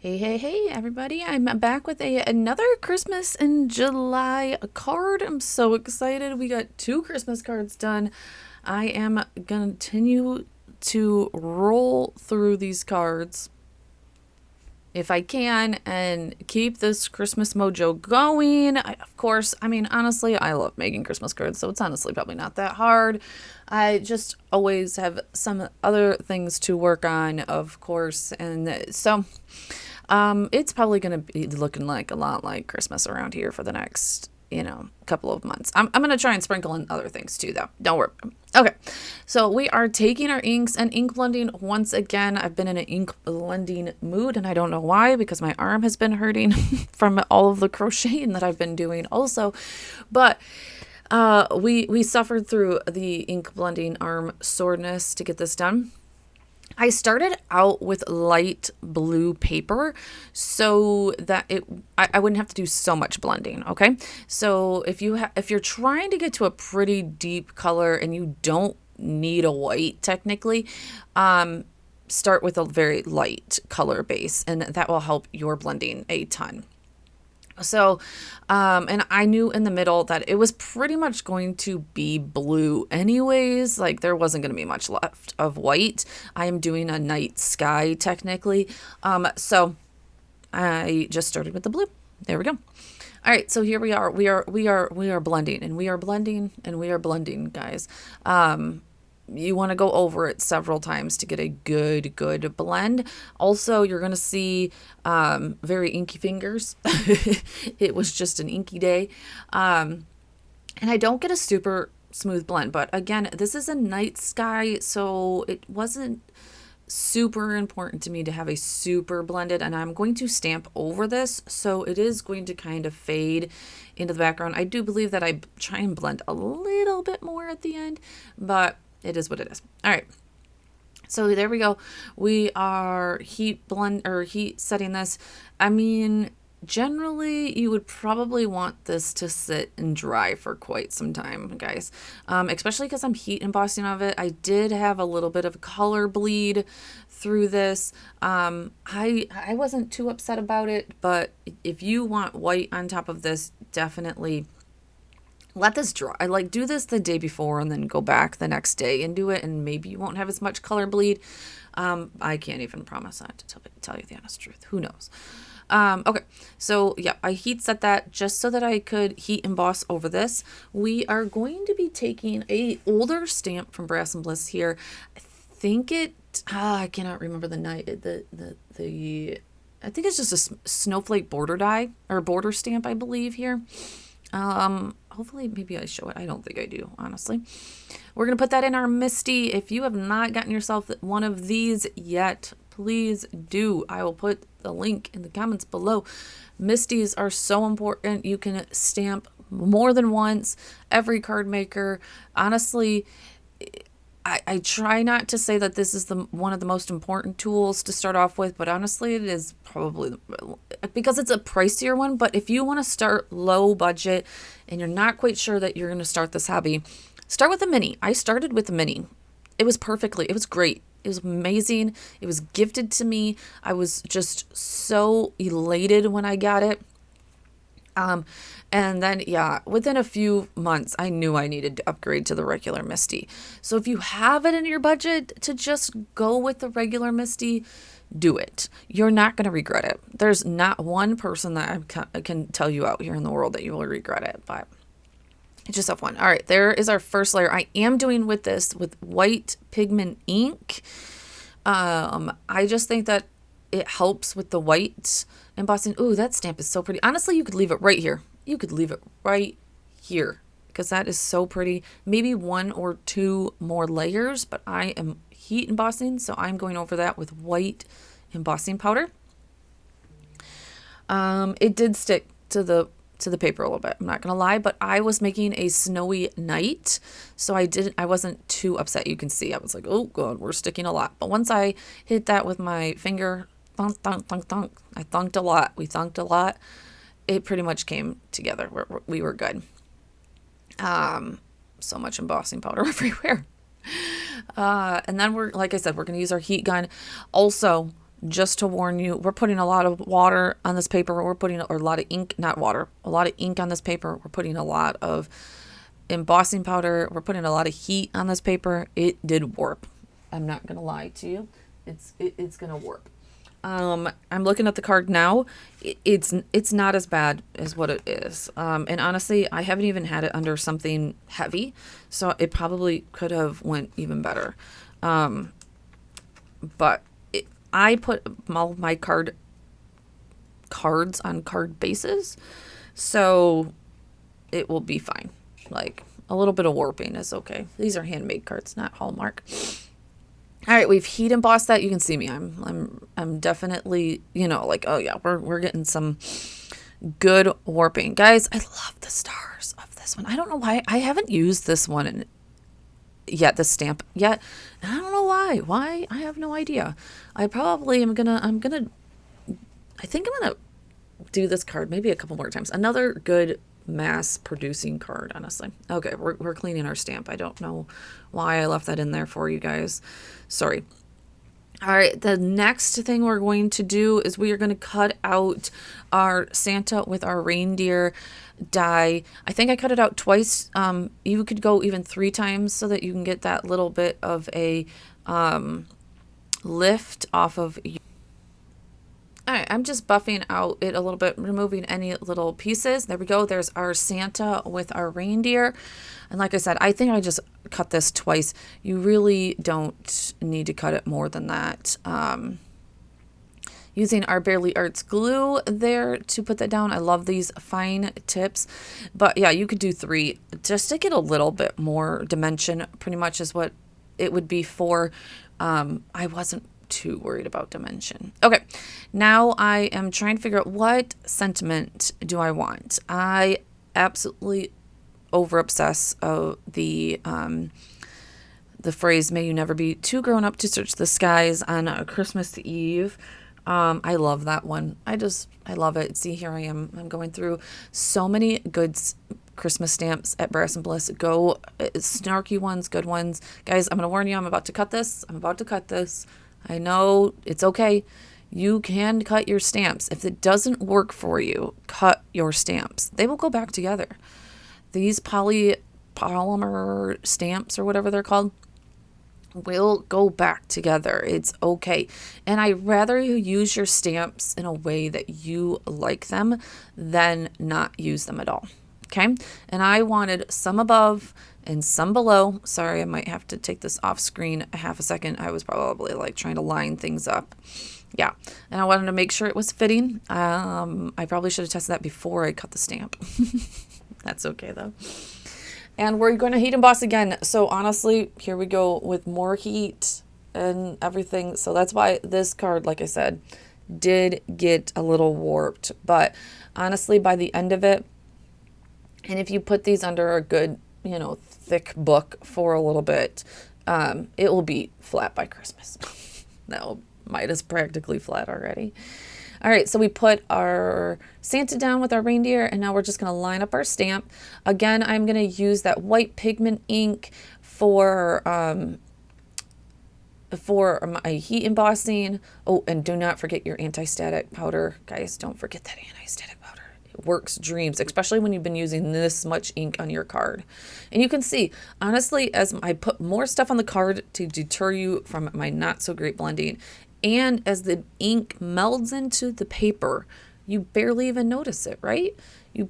Hey, everybody. I'm back with another Christmas in July card. I'm so excited. We got two Christmas cards done. I am going to continue to roll through these cards if I can and keep this Christmas mojo going. Of course, I mean, honestly, I love making Christmas cards, so it's honestly probably not that hard. I just always have some other things to work on, of course, and so it's probably going to be looking like a lot like Christmas around here for the next, couple of months. I'm going to try and sprinkle in other things too, though. Don't worry. Okay. So we are taking our inks and ink blending once again. I've been in an ink blending mood and I don't know why, because my arm has been hurting from all of the crocheting that I've been doing also. But we suffered through the ink blending arm soreness to get this done. I started out with light blue paper so that I wouldn't have to do so much blending, okay? So if you're trying to get to a pretty deep color and you don't need a white technically, start with a very light color base and that will help your blending a ton. So, and I knew in the middle that it was pretty much going to be blue anyways. Like there wasn't going to be much left of white. I am doing a night sky technically. So I just started with the blue. There we go. All right. So here we are. We are blending and we are blending and we are blending, guys. You want to go over it several times to get a good blend. Also, you're going to see very inky fingers. It was just an inky day. And I don't get a super smooth blend. But again, this is a night sky, so it wasn't super important to me to have a super blended. And I'm going to stamp over this, so it is going to kind of fade into the background. I do believe that I try and blend a little bit more at the end, but it is what it is. All right. So there we go. We are heat setting this. I mean, generally you would probably want this to sit and dry for quite some time, guys. Especially because I'm heat embossing of it. I did have a little bit of color bleed through this. I wasn't too upset about it, but if you want white on top of this, definitely let this dry. I like do this the day before and then go back the next day and do it, and maybe you won't have as much color bleed. I can't even promise that, to tell you the honest truth. Who knows? Okay, so yeah, I heat set that just so that I could heat emboss over this. We are going to be taking a older stamp from Brass and Bliss here. I think I cannot remember the night. I think it's just a snowflake border die or border stamp, I believe here. Hopefully maybe I show it. I don't think I do, honestly. We're going to put that in our Misty. If you have not gotten yourself one of these yet, please do. I will put the link in the comments below. Misties are so important. You can stamp more than once. Every card maker, honestly, I try not to say that this is one of the most important tools to start off with, but honestly, it is probably because it's a pricier one. But if you want to start low budget and you're not quite sure that you're going to start this hobby, start with a mini. I started with a mini. It was great. It was amazing. It was gifted to me. I was just so elated when I got it. And then, yeah, within a few months, I knew I needed to upgrade to the regular Misty. So if you have it in your budget to just go with the regular Misty, do it. You're not going to regret it. There's not one person that I can tell you out here in the world that you will regret it, but just have fun. All right, there is our first layer. I am doing with this with white pigment ink. I just think that it helps with the white embossing. Ooh, that stamp is so pretty. Honestly, you could leave it right here. You could leave it right here because that is so pretty. Maybe one or two more layers, but I am heat embossing, so I'm going over that with white embossing powder. It did stick to the paper a little bit, I'm not gonna lie, but I was making a snowy night, so I wasn't too upset. You can see I was like, oh god, we're sticking a lot. But once I hit that with my finger, thunk, thunk, thunk, thunk, I thunked a lot. We thunked a lot. It pretty much came together. We were good. So much embossing powder everywhere. And then like I said, we're going to use our heat gun. Also, just to warn you, we're putting a lot of water on this paper. We're putting, or a lot of ink, not water, a lot of ink on this paper. We're putting a lot of embossing powder. We're putting a lot of heat on this paper. It did warp. I'm not going to lie to you. It's going to warp. I'm looking at the card now. It's not as bad as what it is. And honestly, I haven't even had it under something heavy, so it probably could have went even better. But I put all my cards on card bases, so it will be fine. Like a little bit of warping is okay. These are handmade cards, not Hallmark. All right, we've heat embossed that. You can see me. I'm definitely, like, oh yeah, we're getting some good warping. Guys, I love the stars of this one. I don't know why I haven't used this one yet, this stamp yet. And I don't know why. Why? I have no idea. I probably am gonna I think I'm gonna do this card maybe a couple more times. Another good mass producing card, honestly. Okay, we're cleaning our stamp. I don't know why I left that in there for you guys. Sorry. All right, the next thing we're going to do is we are going to cut out our Santa with our reindeer die. I think I cut it out twice. You could go even 3 times so that you can get that little bit of a lift off of. All right, I'm just buffing out it a little bit, removing any little pieces. There we go. There's our Santa with our reindeer. And like I said, I think I just cut this twice. You really don't need to cut it more than that. Using our Barely Arts glue there to put that down. I love these fine tips. But yeah, you could do 3 just to get a little bit more dimension, pretty much is what it would be for. I wasn't too worried about dimension. Okay, now I am trying to figure out what sentiment do I want. I absolutely over obsess of the phrase "May you never be too grown up to search the skies" on Christmas Eve. I love that one. I love it. See, here I am. I'm going through so many good Christmas stamps at Brass and Bliss. Go snarky ones, good ones. Guys, I'm going to warn you, I'm about to cut this. I know it's okay. You can cut your stamps. If it doesn't work for you, cut your stamps. They will go back together. These polymer stamps or whatever they're called will go back together. It's okay. And I'd rather you use your stamps in a way that you like them than not use them at all. Okay. And I wanted some above and some below. Sorry, I might have to take this off screen a half a second. I was probably like trying to line things up. Yeah. And I wanted to make sure it was fitting. I probably should have tested that before I cut the stamp. That's okay though. And we're going to heat emboss again. So honestly, here we go with more heat and everything. So that's why this card, like I said, did get a little warped. But honestly, by the end of it, and if you put these under a good, thick book for a little bit, it will be flat by Christmas. No, mine is practically flat already. All right, so we put our Santa down with our reindeer, and now we're just going to line up our stamp. Again, I'm going to use that white pigment ink for my heat embossing. Oh, and do not forget your anti-static powder. Guys, don't forget that anti-static powder. It works dreams, especially when you've been using this much ink on your card. And you can see, honestly, as I put more stuff on the card to deter you from my not so great blending, and as the ink melds into the paper, you barely even notice it, right? You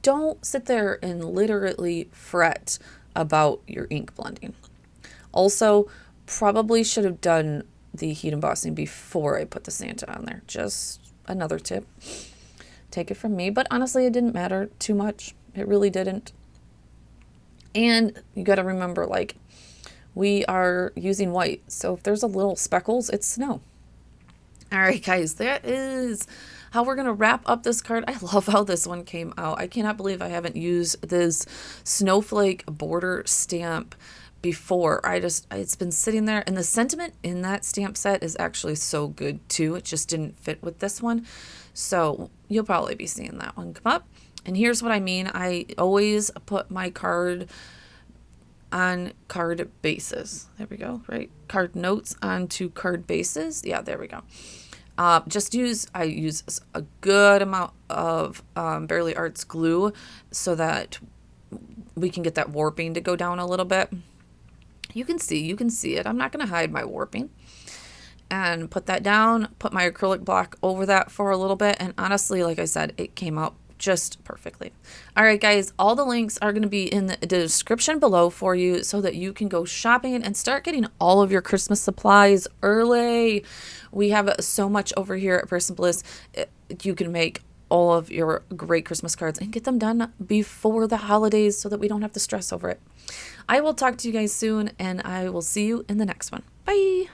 don't sit there and literally fret about your ink blending. Also, probably should have done the heat embossing before I put the Santa on there. Just another tip. Take it from me, but honestly, it didn't matter too much. It really didn't. And you got to remember, we are using white, so if there's a little speckles, it's snow. All right, guys, that is how we're going to wrap up this card. I love how this one came out. I cannot believe I haven't used this Snowflake border stamp before. It's been sitting there, and the sentiment in that stamp set is actually so good too. It just didn't fit with this one. So you'll probably be seeing that one come up. And here's what I mean. I always put my card on card bases. There we go, right? Card notes onto card bases. Yeah, there we go. I use a good amount of Barely Arts glue so that we can get that warping to go down a little bit. You can see it. I'm not going to hide my warping. And put that down, put my acrylic block over that for a little bit. And honestly, like I said, it came out just perfectly. All right, guys, all the links are going to be in the description below for you so that you can go shopping and start getting all of your Christmas supplies early. We have so much over here at Person Bliss. You can make all of your great Christmas cards and get them done before the holidays so that we don't have to stress over it. I will talk to you guys soon, and I will see you in the next one. Bye.